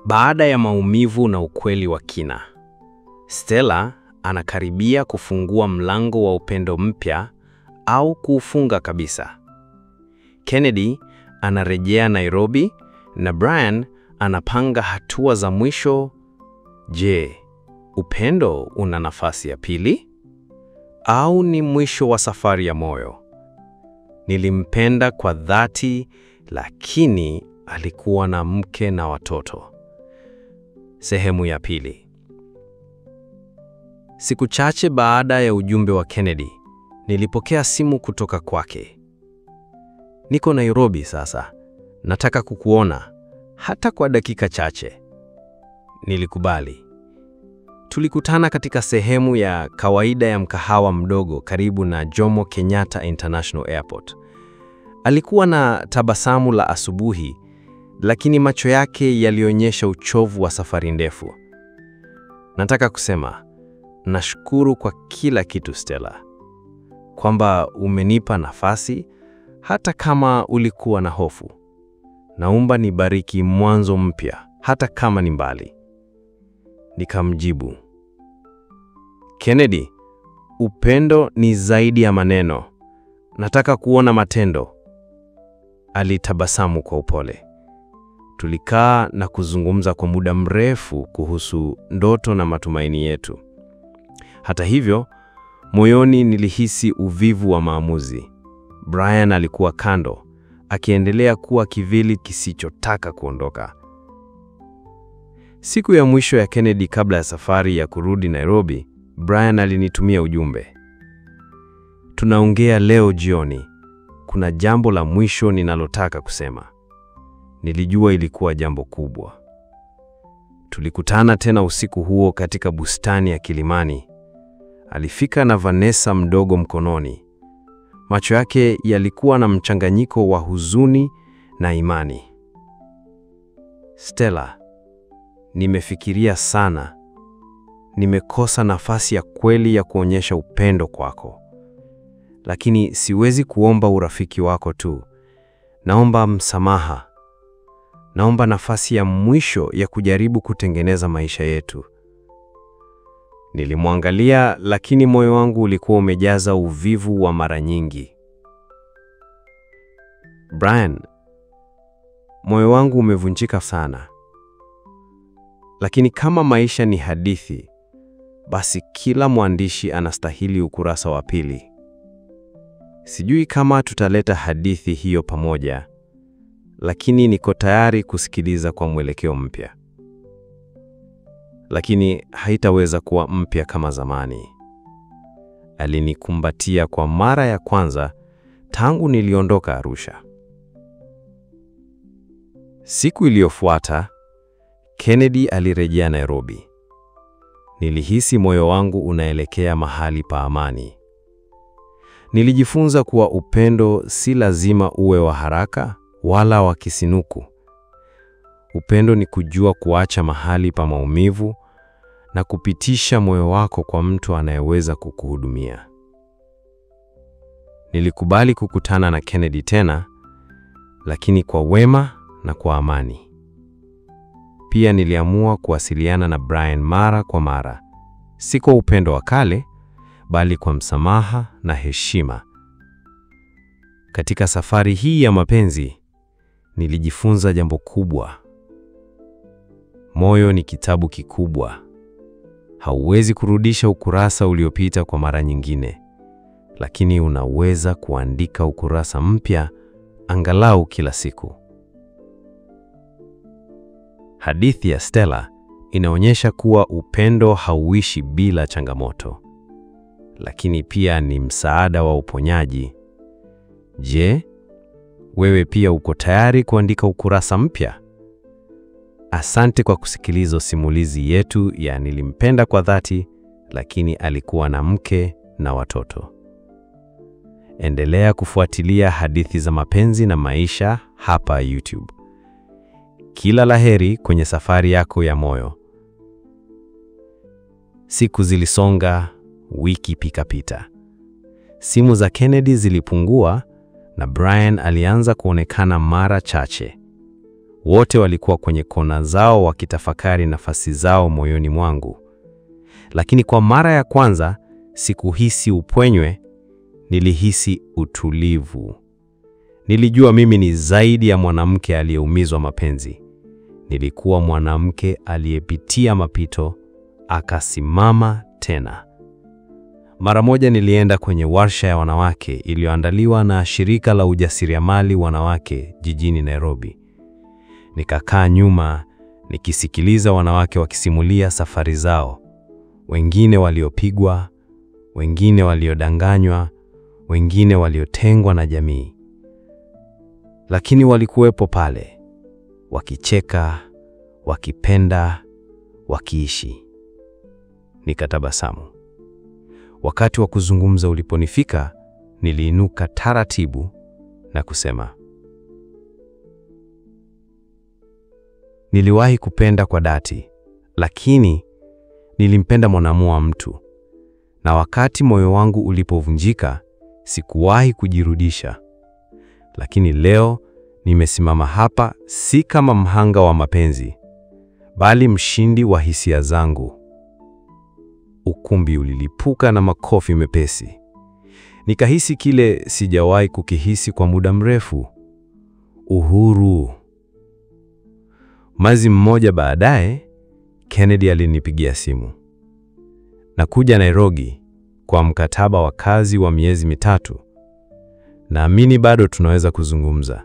Baada ya maumivu na ukweli wa kina, Stella anakaribia kufungua mlango wa upendo mpya au kuufunga kabisa. Kennedy anarejea Nairobi na Brian anapanga hatua za mwisho. Je, upendo una nafasi ya pili? Au ni mwisho wa safari ya moyo? Nilimpenda kwa dhati, lakini alikuwa na mke na watoto. Sehemu ya pili. Siku chache baada ya ujumbe wa Kennedy, nilipokea simu kutoka kwake. Niko Nairobi sasa. Nataka kukuona hata kwa dakika chache. Nilikubali. Tulikutana katika sehemu ya kawaida ya mkahawa mdogo karibu na Jomo Kenyatta International Airport. Alikuwa na tabasamu la asubuhi, lakini macho yake yalionyesha uchovu wa safari ndefu. Nataka kusema, nashukuru kwa kila kitu Stella. Kwamba umenipa nafasi, hata kama ulikuwa na hofu. Naomba nibariki mwanzo mpya, hata kama ni mbali. Nikamjibu, Kennedy, upendo ni zaidi ya maneno. Nataka kuona matendo. Alitabasamu kwa upole. Tulikaa na kuzungumza kwa muda mrefu kuhusu ndoto na matumaini yetu. Hata hivyo, moyoni nilihisi uvivu wa maamuzi. Brian alikuwa kando, akiendelea kuwa kivuli kisichotaka kuondoka. Siku ya mwisho ya Kennedy kabla ya safari ya kurudi Nairobi, Brian alinitumia ujumbe. Tunaongea leo jioni. Kuna jambo la mwisho ninalotaka kusema. Nilijua ilikuwa jambo kubwa. Tulikutana tena usiku huo katika bustani ya Kilimani. Alifika na Vanessa mdogo mkononi. Macho yake yalikuwa na mchanganyiko wa huzuni na imani. Stella, nimefikiria sana. Nimekosa nafasi ya kweli ya kuonyesha upendo kwako. Lakini siwezi kuomba urafiki wako tu. Naomba msamaha. Naomba nafasi ya mwisho ya kujaribu kutengeneza maisha yetu. Nilimwangalia, lakini moyo wangu ulikuwa umejaza uvivu wa mara nyingi. Brian, moyo wangu umevunjika sana. Lakini kama maisha ni hadithi, basi kila mwandishi anastahili ukurasa wa pili. Sijui kama tutaleta hadithi hiyo pamoja, lakini niko tayari kusikiliza kwa mwelekeo mpya. Lakini haitaweza kuwa mpya kama zamani. Alinikumbatia kwa mara ya kwanza tangu niliondoka Arusha. Siku iliyofuata, Kennedy alirejea Nairobi. Nilihisi moyo wangu unaelekea mahali pa amani. Nilijifunza kuwa upendo si lazima uwe wa haraka wala wa kisinuku. Upendo ni kujua kuacha mahali pa maumivu na kupitisha moyo wako kwa mtu anayeweza kukuhudumia. Nilikubali kukutana na Kennedy tena, lakini kwa wema na kwa amani. Pia niliamua kuwasiliana na Brian mara kwa mara, si kwa upendo wa kale, bali kwa msamaha na heshima. Katika safari hii ya mapenzi, nilijifunza jambo kubwa. Moyo ni kitabu kikubwa. Hauwezi kurudisha ukurasa uliopita kwa mara nyingine, lakini unaweza kuandika ukurasa mpya angalau kila siku. Hadithi ya Stella inaonyesha kuwa upendo hauishi bila changamoto, lakini pia ni msaada wa uponyaji. Je, wewe pia uko tayari kuandika ukurasa mpya? Asante kwa kusikiliza simulizi yetu ya Nilimpenda kwa dhati, lakini alikuwa na mke na watoto. Endelea kufuatilia hadithi za mapenzi na maisha hapa YouTube. Kila laheri kwenye safari yako ya moyo. Siku zilisonga, wiki pikapita. Simu za Kennedy zilipungua na Brian alianza kuonekana mara chache. Wote walikuwa kwenye kona zao wakitafakari nafasi zao moyoni mwangu. Lakini kwa mara ya kwanza sikuhisi upwenywe, nilihisi utulivu. Nilijua mimi ni zaidi ya mwanamke aliyeumizwa mapenzi. Nilikuwa mwanamke aliyepitia mapito, akasimama tena. Mara moja nilienda kwenye warsha ya wanawake iliyoandaliwa na shirika la ujasiriamali wanawake jijini Nairobi. Nikakaa nyuma nikisikiliza wanawake wakisimulia safari zao. Wengine waliopigwa, wengine waliodanganywa, wengine waliotengwa na jamii. Lakini walikuwepo pale, wakicheka, wakipenda, wakiishi. Nikatabasamu. Wakati wa kuzungumza uliponifika, niliinuka taratibu na kusema, niliwahi kupenda kwa dhati, lakini nilimpenda mwanamume wa mtu. Na wakati moyo wangu ulipovunjika, sikuwahi kujirudisha. Lakini leo nimesimama hapa si kama mhanga wa mapenzi, bali mshindi wa hisia zangu. Ukumbi ulilipuka na makofi mepesi. Nikahisi kile sijawahi kukihisi kwa muda mrefu. Uhuru. Mwezi mmoja baadaye, Kennedy alinipigia simu. Nakuja Nairobi kwa mkataba wa kazi wa miezi 3. Naamini bado tunaweza kuzungumza.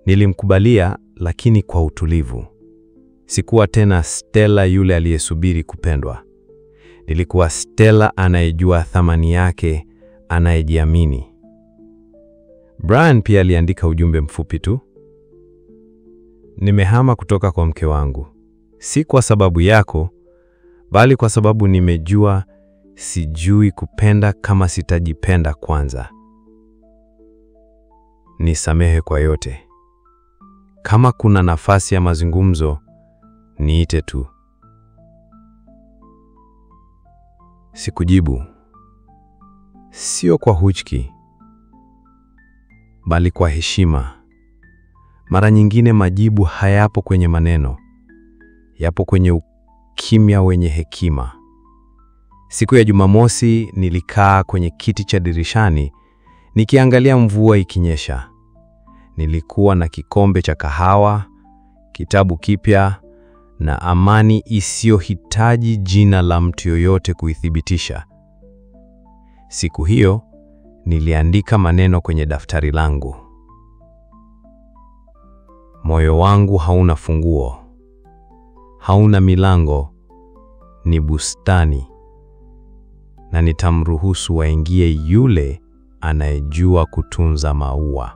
Nilimkubalia, lakini kwa utulivu. Sikuwa tena Stella yule aliyesubiri kupendwa. Nilikuwa Stella anayejua thamani yake, anayejiamini. Brian pia aliandika ujumbe mfupi tu. Nimehama kutoka kwa mke wangu. Si kwa sababu yako, bali kwa sababu nimejua sijui kupenda kama sitajipenda kwanza. Nisamehe kwa yote. Kama kuna nafasi ya mazungumzo, niite tu. Sikujibu. Sio kwa huchki, bali kwa heshima. Mara nyingine majibu hayapo kwenye maneno, yapo kwenye ukimya wenye hekima. Siku ya Jumamosi nilikaa kwenye kiti cha dirishani nikiangalia mvua ikinyesha. Nilikuwa na kikombe cha kahawa, kitabu kipya na amani isiyohitaji jina la mtu yoyote kuithibitisha. Siku hiyo niliandika maneno kwenye daftari langu. Moyo wangu hauna funguo, hauna milango, ni bustani. Na nitamruhusu waingie yule anayejua kutunza maua.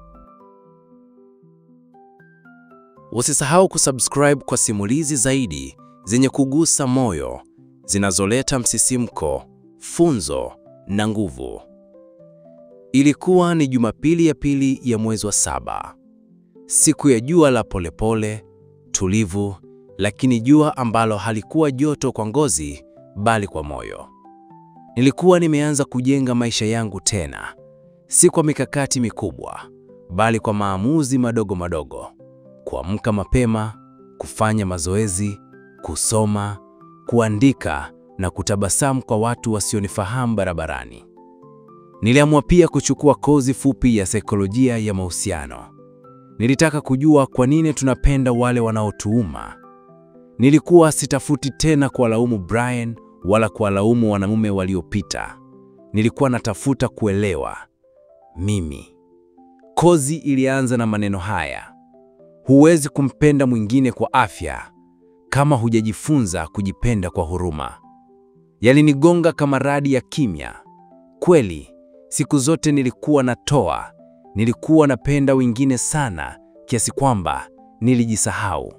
Usisahau kusubscribe kwa simulizi zaidi zenye kugusa moyo, zinazoleta msisimko, funzo na nguvu. Ilikuwa ni Jumapili ya pili ya mwezi wa 7. Siku ya jua la polepole, tulivu, lakini jua ambalo halikuwa joto kwa ngozi bali kwa moyo. Nilikuwa nimeanza kujenga maisha yangu tena, si kwa mikakati mikubwa, bali kwa maamuzi madogo madogo. Kuamka mapema, kufanya mazoezi, kusoma, kuandika na kutabasamu kwa watu wasionifahamu barabarani. Niliamua pia kuchukua kozi fupi ya saikolojia ya mahusiano. Nilitaka kujua kwa nini tunapenda wale wanaotuuma. Nilikuwa sitafuti tena kuwalaumu Brian wala kuwalaumu wanamume waliopita. Nilikuwa natafuta kuelewa mimi. Kozi ilianza na maneno haya: huwezi kumpenda mwingine kwa afya kama hujajifunza kujipenda kwa huruma. Yalinigonga kama radi ya kimya. Kweli, siku zote nilikuwa natoa, nilikuwa napenda wengine sana kiasi kwamba nilijisahau.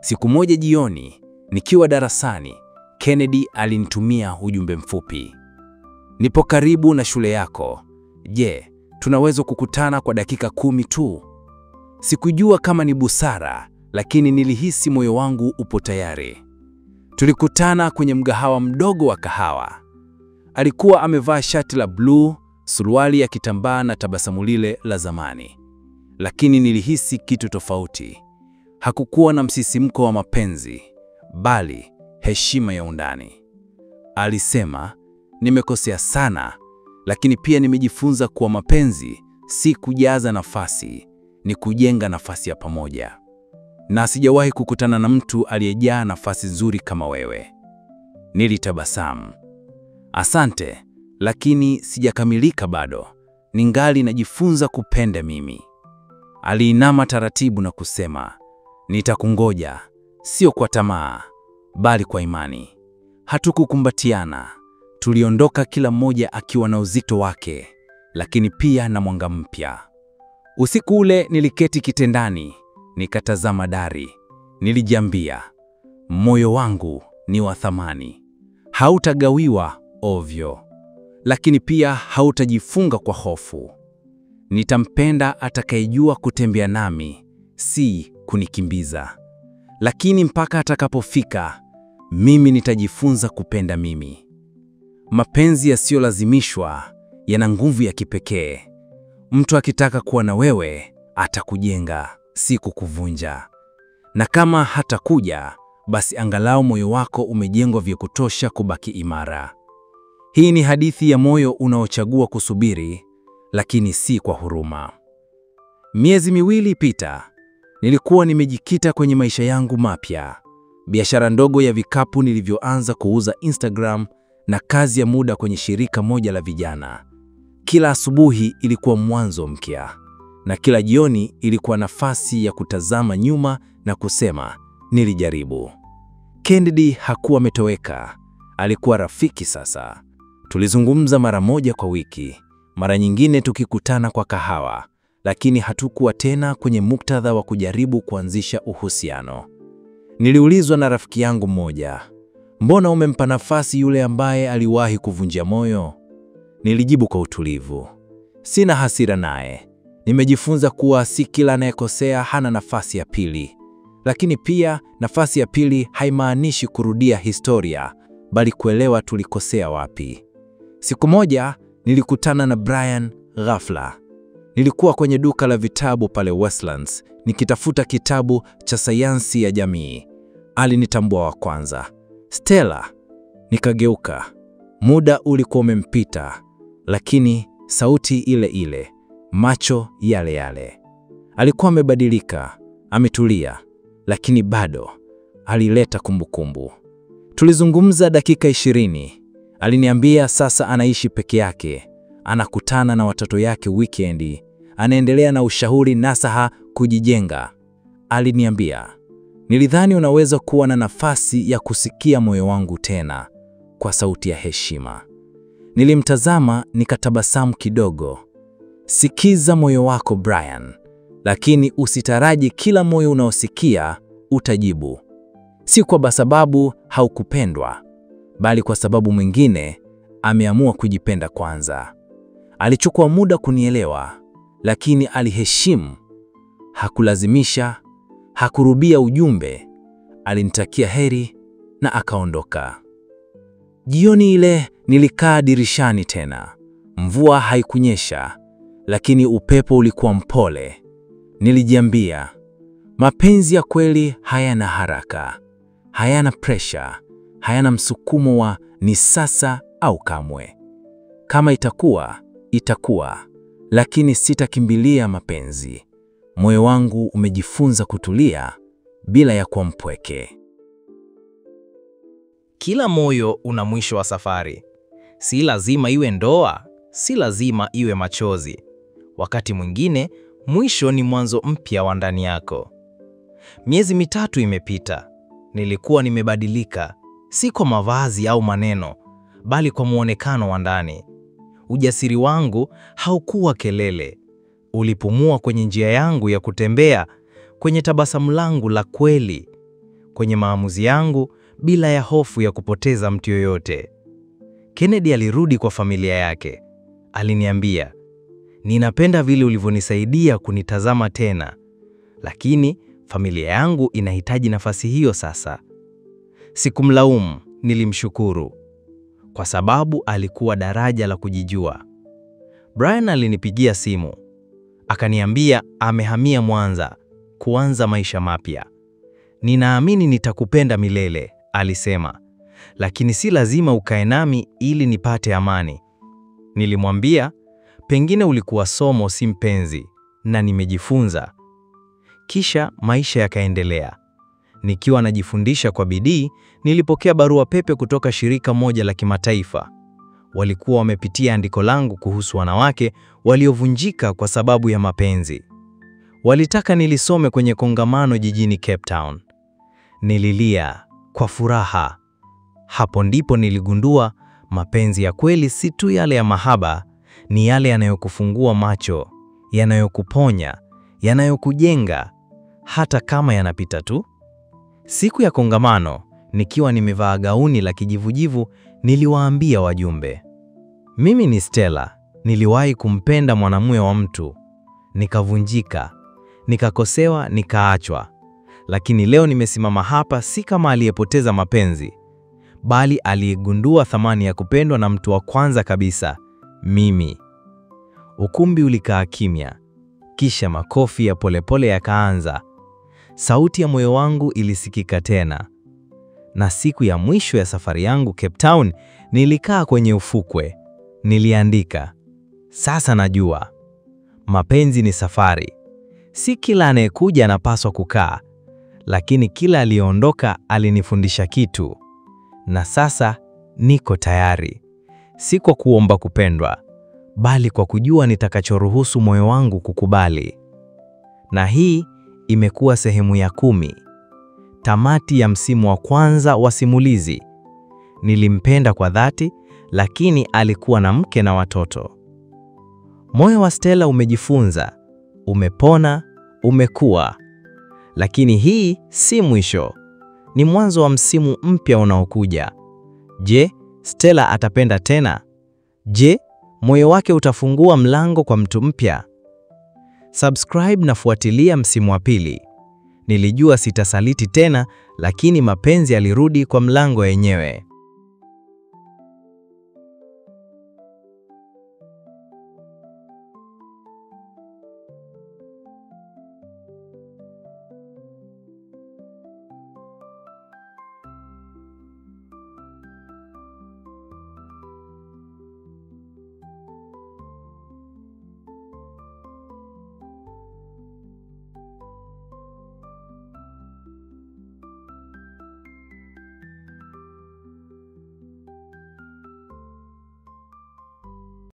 Siku moja jioni, nikiwa darasani, Kennedy alinitumia ujumbe mfupi: nipo karibu na shule yako. Je, tunaweza kukutana kwa dakika 10 tu? Sikujua kama ni busara, lakini nilihisi moyo wangu upo tayari. Tulikutana kwenye mgahawa mdogo wa kahawa. Alikuwa amevaa shati la bluu, suruali ya kitambaa na tabasamu lile la zamani. lakini nilihisi kitu tofauti. Hakukuwa na msisimko wa mapenzi, bali heshima ya undani. Alisema, nimekosea sana, lakini pia nimejifunza kuwa mapenzi si kujaza nafasi, ni kujenga nafasi ya pamoja. Na sijawahi kukutana na mtu aliyejaa nafasi nzuri kama wewe. Nilitabasamu. Asante, lakini sijakamilika bado. Ningali najifunza kupenda mimi. Aliinama taratibu na kusema, nitakungoja, sio kwa tamaa, bali kwa imani. Hatukukumbatiana. Tuliondoka kila mmoja akiwa na uzito wake, lakini pia na mwanga mpya. Usiku ule niliketi kitandani, nikatazama dari. Nilijiambia, moyo wangu ni wa thamani. Hautagawiwa ovyo, lakini pia hautajifunga kwa hofu. Nitampenda atakayejua kutembea nami, si kunikimbiza. Lakini mpaka atakapofika, mimi nitajifunza kupenda mimi. Mapenzi yasiyolazimishwa yana nguvu ya kipekee. Mtu akitaka kuwa na wewe, atakujenga, si kukuvunja. Na kama hatakuja, basi angalau moyo wako umejengwa vya kutosha kubaki imara. Hii ni hadithi ya moyo unaochagua kusubiri, lakini si kwa huruma. Miezi miwili pita, nilikuwa nimejikita kwenye maisha yangu mapya. Biashara ndogo ya vikapu nilivyoanza kuuza Instagram na kazi ya muda kwenye shirika moja la vijana. Kila asubuhi ilikuwa mwanzo mpya, na kila jioni ilikuwa nafasi ya kutazama nyuma na kusema, nilijaribu. Kennedy hakuwa ametoweka, alikuwa rafiki sasa. Tulizungumza mara moja kwa wiki, mara nyingine tukikutana kwa kahawa, lakini hatukuwa tena kwenye muktadha wa kujaribu kuanzisha uhusiano. Niliulizwa na rafiki yangu mmoja, mbona umempa nafasi yule ambaye aliwahi kuvunja moyo? Nilijibu kwa utulivu, sina hasira naye. Nimejifunza kuwa si kila anayekosea hana nafasi ya pili. Lakini pia nafasi ya pili haimaanishi kurudia historia, bali kuelewa tulikosea wapi. Siku moja nilikutana na Brian ghafla. Nilikuwa kwenye duka la vitabu pale Westlands, nikitafuta kitabu cha sayansi ya jamii. Alinitambua wa kwanza. Stella. Nikageuka. Muda ulikuwa umempita, lakini sauti ile ile, macho yale yale. Alikuwa amebadilika, ametulia, lakini bado alileta kumbukumbu. Tulizungumza dakika 20. Aliniambia sasa anaishi peke yake, anakutana na watoto yake weekendi, anaendelea na ushauri nasaha kujijenga. Aliniambia, nilidhani unaweza kuwa na nafasi ya kusikia moyo wangu tena, kwa sauti ya heshima. Nilimtazama nikatabasamu kidogo. Sikiza moyo wako Brian, lakini usitaraji kila moyo unaosikia utajibu. Si kwa sababu haukupendwa, bali kwa sababu mwingine ameamua kujipenda kwanza. Alichukua muda kunielewa, lakini aliheshimu. Hakulazimisha, hakurubia ujumbe. Alinitakia heri na akaondoka. Jioni ile nilikaa dirishani tena. Mvua haikunyesha, lakini upepo ulikuwa mpole. Nilijiambia, mapenzi ya kweli hayana haraka, hayana pressure, hayana msukumo wa ni sasa au kamwe. Kama itakuwa, itakuwa, lakini sitakimbilia mapenzi. Moyo wangu umejifunza kutulia bila ya kuwa mpweke. Kila moyo una mwisho wa safari. Si lazima iwe ndoa, si lazima iwe machozi. Wakati mwingine, mwisho ni mwanzo mpya wa ndani yako. Miezi 3 imepita. Nilikuwa nimebadilika, si kwa mavazi au maneno, bali kwa muonekano wa ndani. Ujasiri wangu haukuwa kelele. Ulipumua kwenye njia yangu ya kutembea, kwenye tabasamu langu la kweli, kwenye maamuzi yangu bila ya hofu ya kupoteza mtu yoyote. Kennedy alirudi kwa familia yake. Aliniambia, ninapenda vile ulivyonisaidia kunitazama tena, lakini familia yangu inahitaji nafasi hiyo sasa. Sikumlaumu, nilimshukuru, kwa sababu alikuwa daraja la kujijua. Brian alinipigia simu. Akaniambia amehamia Mwanza kuanza maisha mapya. Ninaamini nitakupenda milele, alisema, lakini si lazima ukae nami ili nipate amani. Nilimwambia, pengine ulikuwa somo si mpenzi, na nimejifunza. Kisha maisha yakaendelea. Nikiwa najifundisha kwa bidii, nilipokea barua pepe kutoka shirika moja la kimataifa. Walikuwa wamepitia andiko langu kuhusu wanawake waliovunjika kwa sababu ya mapenzi. Walitaka nilisome kwenye kongamano jijini Cape Town. Nililia kwa furaha. Hapo ndipo niligundua mapenzi ya kweli si tu yale ya mahaba, ni yale yanayokufungua macho, yanayokuponya, yanayokujenga, hata kama yanapita tu. Siku ya kongamano, nikiwa nimevaa gauni la kijivujivu, niliwaambia wajumbe, mimi ni Stella, niliwahi kumpenda mwanamume wa mtu, nikavunjika, nikakosewa, nikaachwa. Lakini leo nimesimama hapa si kama aliyepoteza mapenzi, bali aliyegundua thamani ya kupendwa na mtu wa kwanza kabisa, mimi. Ukumbi ulikaa kimya, kisha makofi ya polepole yakaanza. Sauti ya moyo wangu ilisikika tena. Na siku ya mwisho ya safari yangu Cape Town, nilikaa kwenye ufukwe. Niliandika, sasa najua. Mapenzi ni safari. Si kila anayekuja anapaswa kukaa, lakini kila aliyeondoka alinifundisha kitu. Na sasa niko tayari. Si kwa kuomba kupendwa, bali kwa kujua nitakachoruhusu moyo wangu kukubali. Na hii imekuwa sehemu ya 10. Tamati ya msimu wa kwanza wa simulizi. Nilimpenda kwa dhati, lakini alikuwa na mke na watoto. Moyo wa Stella umejifunza, umepona, umekua. Lakini hii si mwisho. Ni mwanzo wa msimu mpya unaokuja. Je, Stella atapenda tena? Je, moyo wake utafungua mlango kwa mtu mpya? Subscribe na fuatilia msimu wa 2. Nilijua sitasaliti tena, lakini mapenzi yalirudi kwa mlango yenyewe.